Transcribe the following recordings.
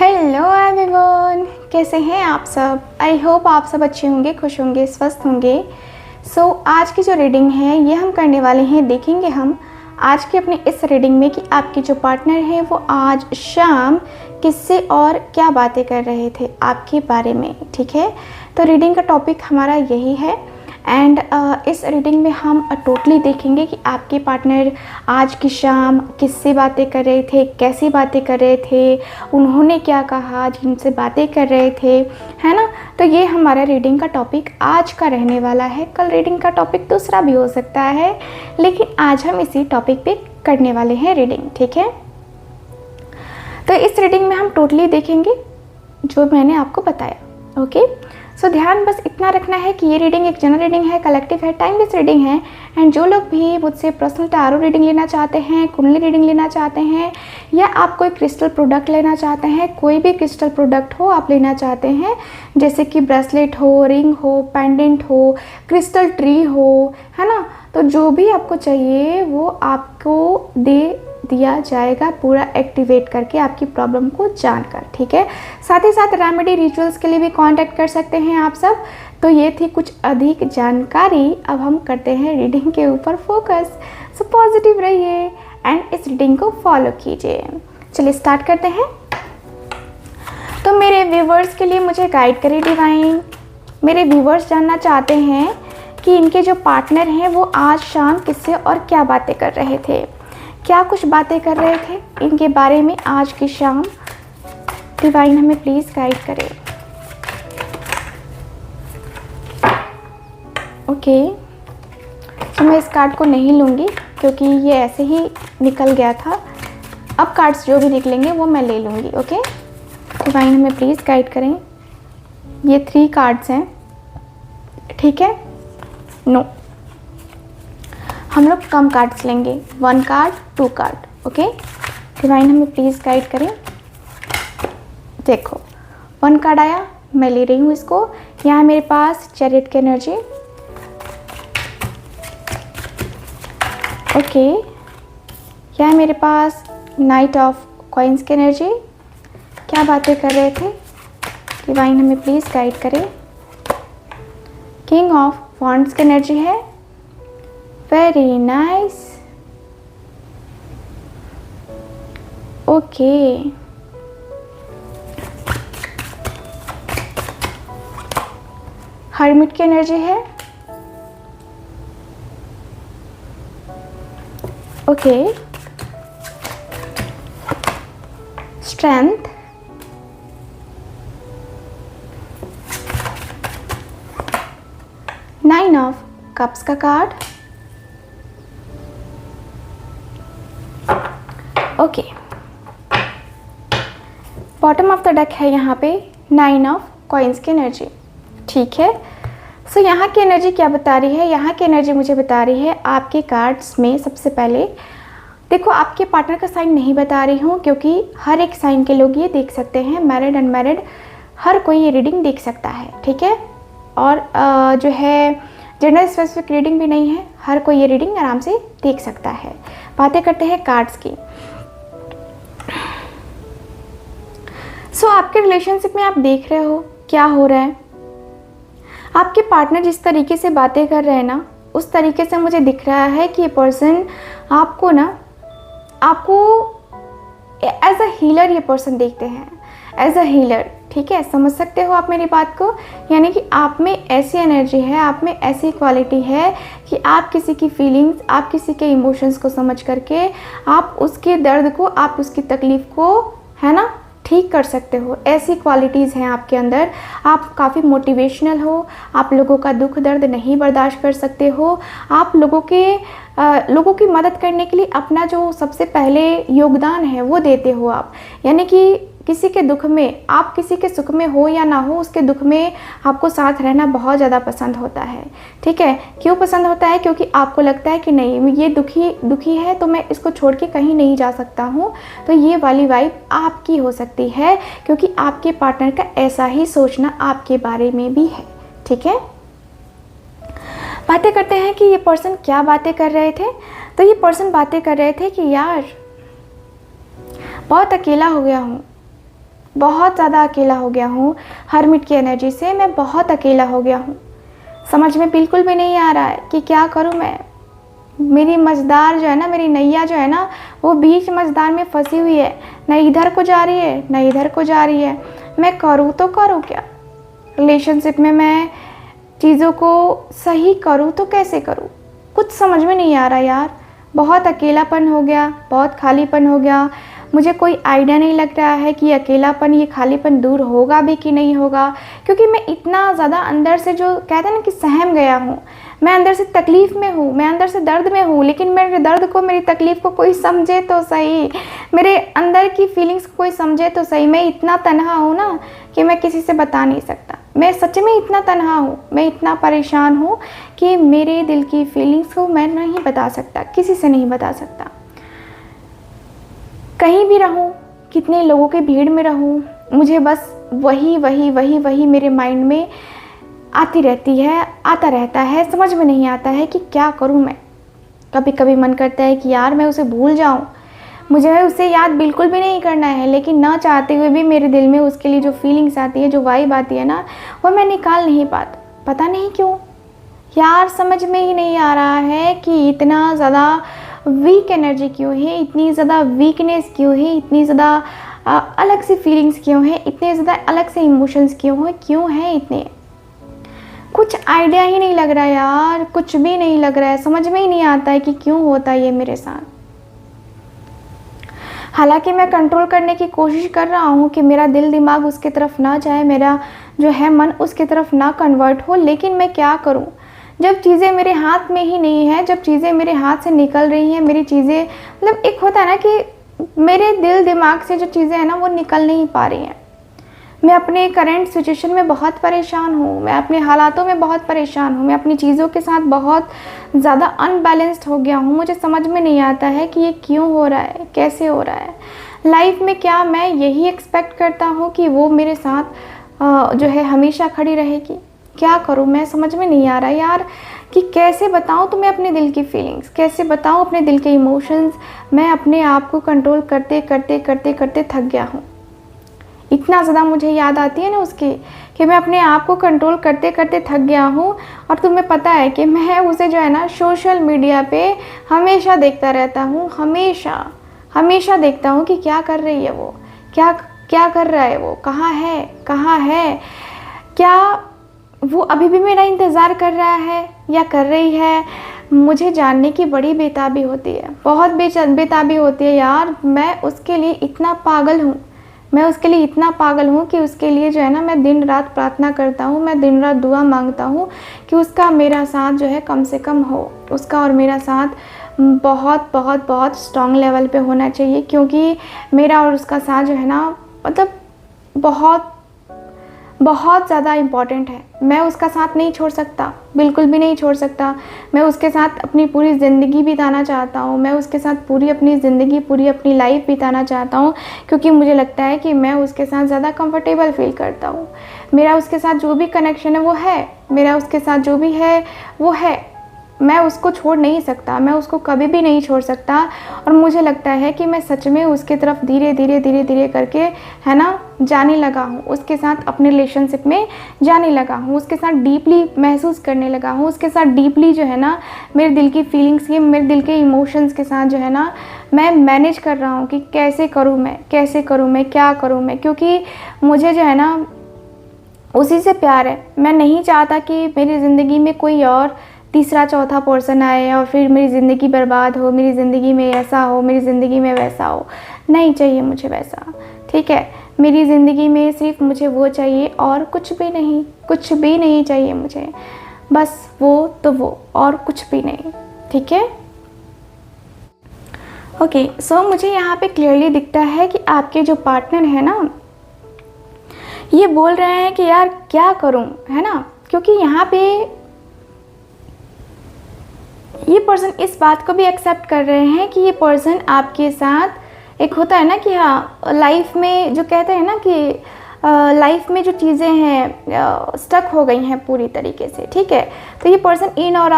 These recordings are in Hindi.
हेलो एवरीवन, कैसे हैं आप सब। आई होप आप सब अच्छे होंगे, खुश होंगे, स्वस्थ होंगे। आज की जो रीडिंग है ये हम करने वाले हैं, देखेंगे हम आज की अपनी इस रीडिंग में कि आपके जो पार्टनर हैं वो आज शाम किससे और क्या बातें कर रहे थे आपके बारे में। ठीक है, तो रीडिंग का टॉपिक हमारा यही है एंड इस रीडिंग में हम टोटली देखेंगे कि आपके पार्टनर आज की शाम किससे बातें कर रहे थे, कैसी बातें कर रहे थे, उन्होंने क्या कहा जिनसे बातें कर रहे थे, है ना। तो ये हमारा रीडिंग का टॉपिक आज का रहने वाला है। कल रीडिंग का टॉपिक दूसरा भी हो सकता है, लेकिन आज हम इसी टॉपिक पे करने वाले हैं रीडिंग। ठीक है, तो इस रीडिंग में हम टोटली देखेंगे जो मैंने आपको बताया। ओके, ध्यान बस इतना रखना है कि ये रीडिंग एक जनरल रीडिंग है, कलेक्टिव है, टाइमलेस रीडिंग है। एंड जो लोग भी मुझसे पर्सनल टैरो रीडिंग लेना चाहते हैं, कुंडली रीडिंग लेना चाहते हैं, या आप कोई क्रिस्टल प्रोडक्ट लेना चाहते हैं, कोई भी क्रिस्टल प्रोडक्ट हो आप लेना चाहते हैं, जैसे कि ब्रेसलेट हो, रिंग हो, पेंडेंट हो, क्रिस्टल ट्री हो, है ना, तो जो भी आपको चाहिए वो आपको दे दिया जाएगा, पूरा एक्टिवेट करके आपकी प्रॉब्लम को जानकर। ठीक है, साथ ही साथ रेमेडी रिचुअल्स के लिए भी कांटेक्ट कर सकते हैं आप सब। तो ये थी कुछ अधिक जानकारी। अब हम करते हैं रीडिंग के ऊपर फोकस। पॉजिटिव रहिए एंड इस रीडिंग को फॉलो कीजिए। चलिए स्टार्ट करते हैं। तो मेरे व्यूवर्स के लिए मुझे गाइड करिए डिवाइन। मेरे व्यूवर्स जानना चाहते हैं कि इनके जो पार्टनर हैं वो आज शाम किससे और क्या बातें कर रहे थे, क्या कुछ बातें कर रहे थे इनके बारे में आज की शाम। डिवाइन हमें प्लीज़ गाइड करें। ओके, तो मैं इस कार्ड को नहीं लूँगी क्योंकि ये ऐसे ही निकल गया था। अब कार्ड्स जो भी निकलेंगे वो मैं ले लूँगी। ओके, डिवाइन हमें प्लीज़ गाइड करें। ये 3 कार्ड्स हैं, ठीक है। नो, हम लोग कम कार्ड्स लेंगे, 1 कार्ड 2 कार्ड। ओके, डिवाइन हमें प्लीज़ गाइड करें। देखो 1 कार्ड आया, मैं ले रही हूँ इसको। यहाँ मेरे पास चैरियट की एनर्जी। ओके, यहाँ मेरे पास नाइट ऑफ कॉइन्स की एनर्जी। क्या बातें कर रहे थे डिवाइन हमें प्लीज़ गाइड करें। किंग ऑफ वॉन्ड्स की एनर्जी है। Very nice. ओके, हर्मिट की एनर्जी है। Okay, strength. Nine of cups का card. Okay, bottom of the deck है यहाँ पे 9 ऑफ कॉइन्स की एनर्जी। ठीक है, यहाँ की एनर्जी क्या बता रही है, यहाँ की एनर्जी मुझे बता रही है आपके कार्ड्स में सबसे पहले देखो, आपके पार्टनर का साइन नहीं बता रही हूँ क्योंकि हर एक साइन के लोग ये देख सकते हैं, मैरिड अनमैरिड हर कोई ये रीडिंग देख सकता है। ठीक है, और जो है जेंडर स्पेसिफिक रीडिंग भी नहीं है, हर कोई ये रीडिंग आराम से देख सकता है। बातें करते हैं कार्ड्स की। आपके रिलेशनशिप में आप देख रहे हो क्या हो रहा है। आपके पार्टनर जिस तरीके से बातें कर रहे हैं ना, उस तरीके से मुझे दिख रहा है कि ये पर्सन आपको एज अ हीलर ये पर्सन देखते हैं, एज अ हीलर। ठीक है, समझ सकते हो आप मेरी बात को। यानी कि आप में ऐसी एनर्जी है, आप में ऐसी क्वालिटी है कि आप किसी की फीलिंग्स, आप किसी के इमोशंस को समझ करके आप उसके दर्द को, आप उसकी तकलीफ़ को, है ना, ठीक कर सकते हो। ऐसी क्वालिटीज़ हैं आपके अंदर। आप काफ़ी मोटिवेशनल हो, आप लोगों का दुख दर्द नहीं बर्दाश्त कर सकते हो। आप लोगों की मदद करने के लिए अपना जो सबसे पहले योगदान है वो देते हो आप। यानी कि किसी के दुख में, आप किसी के सुख में हो या ना हो, उसके दुख में आपको साथ रहना बहुत ज़्यादा पसंद होता है। ठीक है, क्यों पसंद होता है? क्योंकि आपको लगता है कि नहीं, ये दुखी है तो मैं इसको छोड़ के कहीं नहीं जा सकता हूँ। तो ये वाली वाइब आपकी हो सकती है क्योंकि आपके पार्टनर का ऐसा ही सोचना आपके बारे में भी है। ठीक है, बातें करते हैं कि ये पर्सन क्या बातें कर रहे थे। तो ये पर्सन बातें कर रहे थे कि यार बहुत अकेला हो गया हूँ, बहुत ज़्यादा अकेला हो गया हूँ। हर्मिट की एनर्जी से मैं बहुत अकेला हो गया हूँ। समझ में बिल्कुल भी नहीं आ रहा है कि क्या करूँ मैं। मेरी मझदार जो है ना, मेरी नैया जो है ना, वो बीच मझदार में फंसी हुई है। न इधर को जा रही है, न इधर को जा रही है। मैं करूँ तो करूँ क्या? रिलेशनशिप में मैं चीज़ों को सही करूँ तो कैसे करूँ? कुछ समझ में नहीं आ रहा यार। बहुत अकेलापन हो गया, बहुत खालीपन हो गया। मुझे कोई आइडिया नहीं लग रहा है कि अकेलापन, ये खालीपन दूर होगा भी कि नहीं होगा, क्योंकि मैं इतना ज़्यादा अंदर से, जो कहते हैं ना कि सहम गया हूँ। मैं अंदर से तकलीफ़ में हूँ, मैं अंदर से दर्द में हूँ, लेकिन मेरे दर्द को, मेरी तकलीफ़ को कोई समझे तो सही, मेरे अंदर की फीलिंग्स को कोई समझे तो सही। मैं इतना तन्हा हूँ ना कि मैं किसी से बता नहीं सकता। मैं सच में इतना तन्हा हूँ, मैं इतना परेशान हूँ कि मेरे दिल की फीलिंग्स को मैं नहीं बता सकता, किसी से नहीं बता सकता। कहीं भी रहूँ, कितने लोगों के भीड़ में रहूँ, मुझे बस वही वही वही वही मेरे माइंड में आती रहती है, आता रहता है। समझ में नहीं आता है कि क्या करूँ मैं। कभी कभी मन करता है कि यार मैं उसे भूल जाऊँ, मुझे उसे याद बिल्कुल भी नहीं करना है, लेकिन ना चाहते हुए भी मेरे दिल में उसके लिए जो फीलिंग्स आती है, जो वाइब आती है ना, वो मैं निकाल नहीं पाता। पता नहीं क्यों यार, समझ में ही नहीं आ रहा है कि इतना ज़्यादा वीक एनर्जी क्यों है, इतनी ज़्यादा वीकनेस क्यों है, इतनी ज़्यादा अलग सी फीलिंग्स क्यों है, इतने ज़्यादा अलग से इमोशंस क्यों हैं इतने। कुछ आइडिया ही नहीं लग रहा यार, कुछ भी नहीं लग रहा है। समझ में ही नहीं आता है कि क्यों होता है ये मेरे साथ। हालांकि मैं कंट्रोल करने की कोशिश कर रहा हूँ कि मेरा दिल दिमाग उसकी तरफ ना जाए, मेरा जो है मन उसकी तरफ ना कन्वर्ट हो, लेकिन मैं क्या करूँ जब चीज़ें मेरे हाथ में ही नहीं है, जब चीज़ें मेरे हाथ से निकल रही हैं, मेरी चीज़ें, मतलब एक होता है ना कि मेरे दिल दिमाग से जो चीज़ें हैं ना वो निकल नहीं पा रही हैं। मैं अपने करंट सिचुएशन में बहुत परेशान हूँ, मैं अपने हालातों में बहुत परेशान हूँ, मैं अपनी चीज़ों के साथ बहुत ज़्यादा अनबैलेंस्ड हो गया हूँ। मुझे समझ में नहीं आता है कि ये क्यों हो रहा है, कैसे हो रहा है। लाइफ में क्या मैं यही एक्सपेक्ट करता हूँ कि वो मेरे साथ जो है हमेशा खड़ी रहेगी? क्या करूँ मैं, समझ में नहीं आ रहा यार कि कैसे बताऊँ तुम्हें अपने दिल की फीलिंग्स, कैसे बताऊँ अपने दिल के इमोशंस। मैं अपने आप को कंट्रोल करते करते करते करते थक गया हूँ। इतना ज़्यादा मुझे याद आती है ना उसकी, कि मैं अपने आप को कंट्रोल करते करते थक गया हूँ। और तुम्हें पता है कि मैं उसे जो है ना सोशल मीडिया पे हमेशा देखता रहता हूँ, हमेशा हमेशा देखता हूँ कि क्या कर रही है वो, क्या क्या कर रहा है वो, कहाँ है, क्या वो अभी भी मेरा इंतज़ार कर रहा है या कर रही है। मुझे जानने की बड़ी बेताबी होती है, बहुत बेताबी होती है यार। मैं उसके लिए इतना पागल हूँ, मैं उसके लिए इतना पागल हूँ कि उसके लिए जो है ना मैं दिन रात प्रार्थना करता हूँ, मैं दिन रात दुआ मांगता हूँ कि उसका मेरा साथ जो है कम से कम हो, उसका और मेरा साथ बहुत बहुत बहुत स्ट्रॉन्ग लेवल पे होना चाहिए। क्योंकि मेरा और उसका साथ जो है ना, मतलब बहुत बहुत ज़्यादा इम्पॉर्टेंट है। मैं उसका साथ नहीं छोड़ सकता, बिल्कुल भी नहीं छोड़ सकता। मैं उसके साथ अपनी पूरी ज़िंदगी बिताना चाहता हूँ, मैं उसके साथ पूरी अपनी ज़िंदगी, पूरी अपनी लाइफ बिताना चाहता हूँ, क्योंकि मुझे लगता है कि मैं उसके साथ ज़्यादा कंफर्टेबल फील करता हूँ। मेरा उसके साथ जो भी कनेक्शन है वो है, मेरा उसके साथ जो भी है वो है। मैं उसको छोड़ नहीं सकता, मैं उसको कभी भी नहीं छोड़ सकता। और मुझे लगता है कि मैं सच में उसके तरफ धीरे धीरे धीरे धीरे करके है ना जाने लगा हूँ, उसके साथ अपने रिलेशनशिप में जाने लगा हूँ, उसके साथ डीपली महसूस करने लगा हूँ, उसके साथ डीपली जो है ना मेरे दिल की फीलिंग्स के, मेरे दिल के इमोशंस के साथ जो है ना मैं मैनेज कर रहा हूँ कि कैसे करूँ मैं, क्या करूँ मैं। क्योंकि मुझे जो है ना उसी से प्यार है। मैं नहीं चाहता कि मेरी ज़िंदगी में कोई और तीसरा चौथा पर्सन आए और फिर मेरी ज़िंदगी बर्बाद हो, मेरी ज़िंदगी में ऐसा हो, मेरी ज़िंदगी में वैसा हो। नहीं चाहिए मुझे वैसा, ठीक है। मेरी ज़िंदगी में सिर्फ मुझे वो चाहिए और कुछ भी नहीं, कुछ भी नहीं चाहिए मुझे, बस वो तो वो और कुछ भी नहीं, ठीक है। ओके, सो मुझे यहाँ पे क्लियरली दिखता है कि आपके जो पार्टनर है ना ये बोल रहे हैं कि यार क्या करूँ, है ना। क्योंकि यहाँ पे ये पर्सन इस बात को भी एक्सेप्ट कर रहे हैं कि ये पर्सन आपके साथ, एक होता है ना कि हाँ लाइफ में जो कहते हैं ना कि लाइफ में जो चीज़ें हैं स्टक हो गई हैं पूरी तरीके से, ठीक है। तो ये पर्सन इन और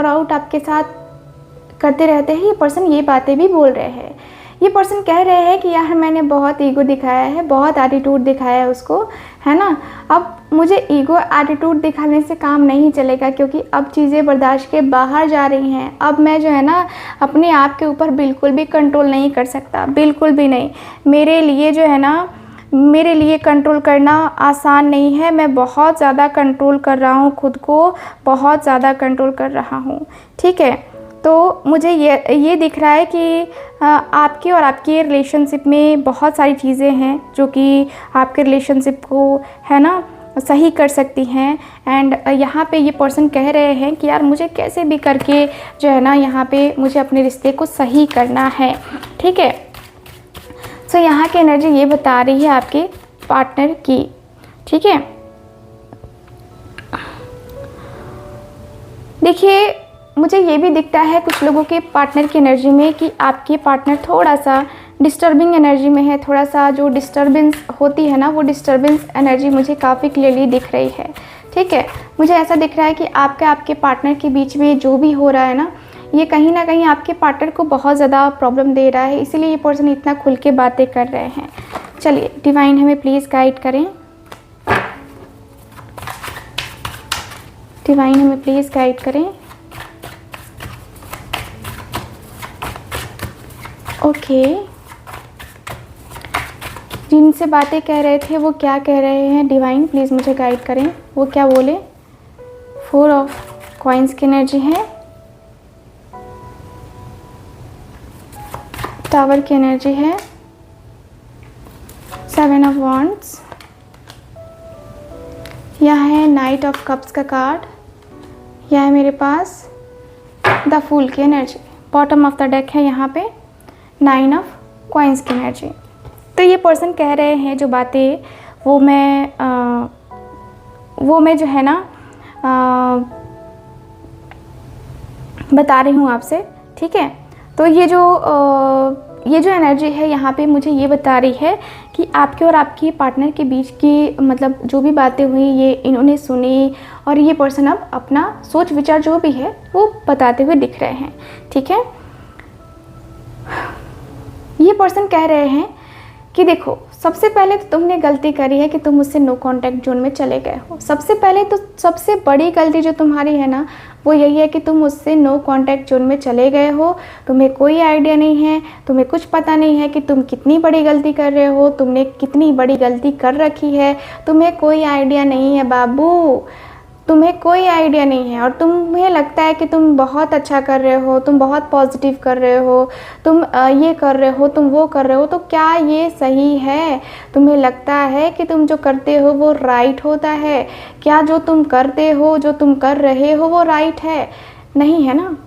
आउट आपके साथ करते रहते हैं। ये पर्सन ये बातें भी बोल रहे हैं ये पर्सन कह रहे हैं कि यार मैंने बहुत ईगो दिखाया है, बहुत एटीट्यूड दिखाया है उसको, है ना। अब मुझे ईगो एटीट्यूड दिखाने से काम नहीं चलेगा, क्योंकि अब चीज़ें बर्दाश्त के बाहर जा रही हैं। अब मैं जो है ना अपने आप के ऊपर बिल्कुल भी कंट्रोल नहीं कर सकता, बिल्कुल भी नहीं। मेरे लिए जो है ना, मेरे लिए कंट्रोल करना आसान नहीं है। मैं बहुत ज़्यादा कंट्रोल कर रहा हूँ खुद को, बहुत ज़्यादा कंट्रोल कर रहा हूँ, ठीक है। तो मुझे ये दिख रहा है कि आपके और आपके रिलेशनशिप में बहुत सारी चीज़ें हैं जो कि आपके रिलेशनशिप को, है ना, सही कर सकती हैं। एंड यहाँ पे ये पर्सन कह रहे हैं कि यार मुझे कैसे भी करके जो है ना यहाँ पे मुझे अपने रिश्ते को सही करना है, ठीक है। सो यहाँ की एनर्जी ये बता रही है आपके पार्टनर की, ठीक है। देखिए मुझे ये भी दिखता है कुछ लोगों के पार्टनर की एनर्जी में कि आपके पार्टनर थोड़ा सा डिस्टर्बिंग एनर्जी में है। थोड़ा सा जो डिस्टर्बेंस होती है ना, वो डिस्टर्बेंस एनर्जी मुझे काफ़ी क्लियरली दिख रही है, ठीक है। मुझे ऐसा दिख रहा है कि आपके पार्टनर के बीच में जो भी हो रहा है ना, ये कहीं ना कहीं आपके पार्टनर को बहुत ज़्यादा प्रॉब्लम दे रहा है, इसीलिए ये पर्सन इतना खुल के बातें कर रहे हैं। चलिए डिवाइन हमें प्लीज़ गाइड करें, डिवाइन हमें प्लीज़ गाइड करें। ओके, जिनसे बातें कह रहे थे वो क्या कह रहे हैं, डिवाइन प्लीज़ मुझे गाइड करें, वो क्या बोले। 4 ऑफ कॉइन्स की एनर्जी है, टावर की एनर्जी है, 7 ऑफ वॉन्ड्स, यह है नाइट ऑफ कप्स का कार्ड, यह है मेरे पास द फूल की energy. Bottom of the deck है यहाँ पे 9 ऑफ कॉइन्स की एनर्जी। तो ये पर्सन कह रहे हैं जो बातें वो मैं जो है ना बता रही हूँ आपसे, ठीक है। तो ये जो एनर्जी है यहाँ पे मुझे ये बता रही है कि आपके और आपकी पार्टनर के बीच की मतलब जो भी बातें हुई ये इन्होंने सुनी, और ये पर्सन अब अपना सोच विचार जो भी है वो बताते हुए दिख रहे हैं, ठीक है। ये पर्सन कह रहे हैं कि देखो सबसे पहले तो तुमने गलती करी है कि तुम मुझसे नो कांटेक्ट जोन में चले गए हो। सबसे पहले तो सबसे बड़ी गलती जो तुम्हारी है ना वो यही है कि तुम मुझसे नो कांटेक्ट जोन में चले गए हो। तुम्हें कोई आइडिया नहीं है, तुम्हें कुछ पता नहीं है कि तुम कितनी बड़ी गलती कर रहे हो, तुमने कितनी बड़ी गलती कर रखी है। तुम्हें कोई आइडिया नहीं है बाबू, तुम्हें कोई आइडिया नहीं है। और तुम्हें लगता है कि तुम बहुत अच्छा कर रहे हो, तुम बहुत पॉजिटिव कर रहे हो, तुम ये कर रहे हो, तुम वो कर रहे हो। तो क्या ये सही है? तुम्हें लगता है कि तुम जो करते हो वो राइट होता है? क्या जो तुम करते हो, जो तुम कर रहे हो वो राइट है? नहीं है ना,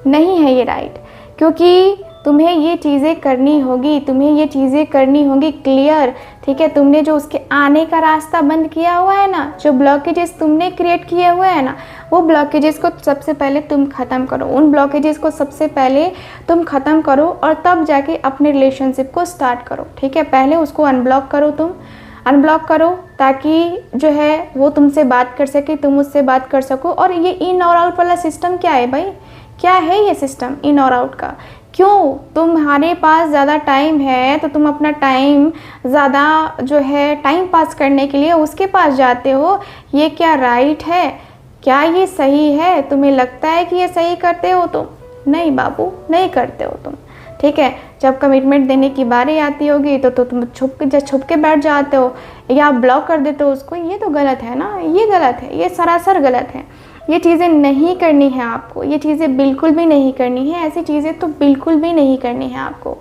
नहीं है ये राइट, क्योंकि तुम्हें ये चीज़ें करनी होगी, तुम्हें ये चीज़ें करनी होंगी क्लियर, ठीक है। तुमने जो उसके आने का रास्ता बंद किया हुआ है ना, जो ब्लॉकेजेस तुमने क्रिएट किए हुए हैं ना, वो ब्लॉकेजेस को सबसे पहले तुम ख़त्म करो। उन ब्लॉकेजेस को सबसे पहले तुम ख़त्म करो और तब जाके अपने रिलेशनशिप को स्टार्ट करो, ठीक है। पहले उसको अनब्लॉक करो, तुम अनब्लॉक करो ताकि जो है वो तुमसे बात कर सके, तुम उससे बात कर सको। और ये इन और आउट वाला सिस्टम क्या है भाई, क्या है ये सिस्टम इन और आउट का? क्यों? तुम्हारे पास ज़्यादा टाइम है तो तुम अपना टाइम ज़्यादा जो है टाइम पास करने के लिए उसके पास जाते हो। ये क्या राइट है? क्या ये सही है? तुम्हें लगता है कि ये सही करते हो तुम? नहीं बाबू, नहीं करते हो तुम, ठीक है। जब कमिटमेंट देने की बारी आती होगी तो तुम छुप के बैठ जाते हो या ब्लॉक कर देते हो उसको। ये तो गलत है ना, ये गलत है, ये सरासर गलत है। ये चीज़ें नहीं करनी है आपको, ये चीज़ें बिल्कुल भी नहीं करनी है, ऐसी चीज़ें तो बिल्कुल भी नहीं करनी है आपको।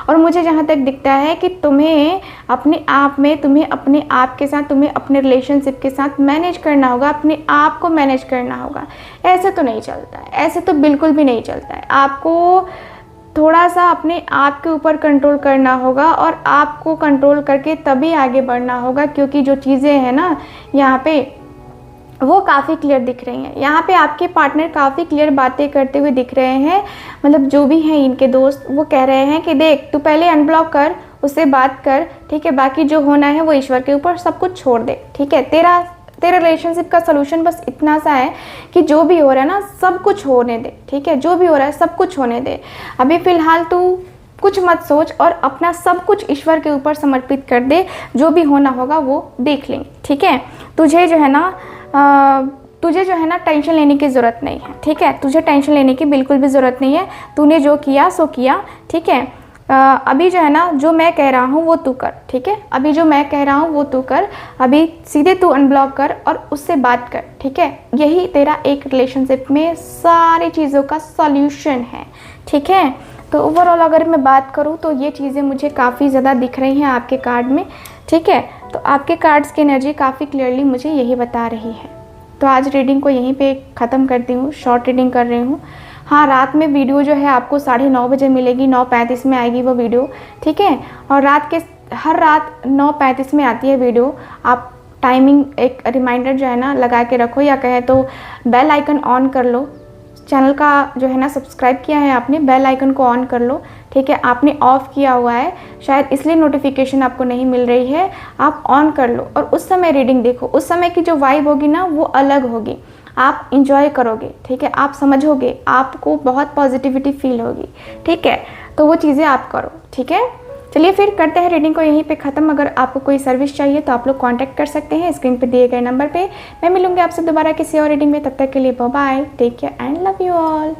और मुझे जहाँ तक दिखता है कि तुम्हें अपने आप में, तुम्हें अपने आप के साथ, तुम्हें अपने रिलेशनशिप के साथ मैनेज करना होगा, अपने आप को मैनेज करना होगा। ऐसे तो नहीं चलता है, ऐसे तो बिल्कुल भी नहीं चलता है। आपको थोड़ा सा अपने आप के ऊपर कंट्रोल करना होगा और आपको कंट्रोल करके तभी आगे बढ़ना होगा, क्योंकि जो चीज़ें हैं ना यहाँ पे वो काफ़ी क्लियर दिख रही हैं। यहाँ पे आपके पार्टनर काफ़ी क्लियर बातें करते हुए दिख रहे हैं, मतलब जो भी हैं इनके दोस्त, वो कह रहे हैं कि देख तू पहले अनब्लॉक कर, उससे बात कर, ठीक है। बाकी जो होना है वो ईश्वर के ऊपर सब कुछ छोड़ दे, ठीक है। तेरा रिलेशनशिप का सोल्यूशन बस इतना सा है कि जो भी हो रहा है ना सब कुछ होने दे, ठीक है। जो भी हो रहा है सब कुछ होने दे। अभी फ़िलहाल तू कुछ मत सोच और अपना सब कुछ ईश्वर के ऊपर समर्पित कर दे। जो भी होना होगा वो देख लेंगे, ठीक है। तुझे जो है ना टेंशन लेने की ज़रूरत नहीं है, ठीक है। तुझे टेंशन लेने की बिल्कुल भी ज़रूरत नहीं है। तूने जो किया सो किया, ठीक है। अभी जो है ना, जो मैं कह रहा हूँ वो तू कर, ठीक है। अभी जो मैं कह रहा हूँ वो तू कर। अभी सीधे तू अनब्लॉक कर और उससे बात कर, ठीक है। यही तेरा एक रिलेशनशिप में सारी चीज़ों का सॉल्यूशन है, ठीक है। तो ओवरऑल अगर मैं बात करूँ तो ये चीज़ें मुझे काफ़ी ज़्यादा दिख रही हैं आपके कार्ड में, ठीक है। तो आपके कार्ड्स की एनर्जी काफ़ी क्लियरली मुझे यही बता रही है। तो आज रीडिंग को यहीं पे ख़त्म करती हूँ, शॉर्ट रीडिंग कर रही हूँ। हाँ, रात में वीडियो जो है आपको 9:30 बजे मिलेगी, 9:35 में आएगी वो वीडियो, ठीक है। और हर रात 9:35 में आती है वीडियो। आप टाइमिंग एक रिमाइंडर जो है ना लगा के रखो, या कहे तो बेल आइकन ऑन कर लो। चैनल का जो है ना सब्सक्राइब किया है आपने, बेल आइकन को ऑन कर लो, ठीक है। आपने ऑफ़ किया हुआ है शायद, इसलिए नोटिफिकेशन आपको नहीं मिल रही है। आप ऑन कर लो और उस समय रीडिंग देखो। उस समय की जो वाइब होगी ना वो अलग होगी, आप इंजॉय करोगे, ठीक है। आप समझोगे, आपको बहुत पॉजिटिविटी फील होगी, ठीक है। तो वो चीज़ें आप करो, ठीक है। चलिए फिर करते हैं रीडिंग को यहीं पे ख़त्म। अगर आपको कोई सर्विस चाहिए तो आप लोग कांटेक्ट कर सकते हैं स्क्रीन पे दिए गए नंबर पे। मैं मिलूंगी आपसे दोबारा किसी और रीडिंग में। तब तक के लिए bye bye, take care and love you all.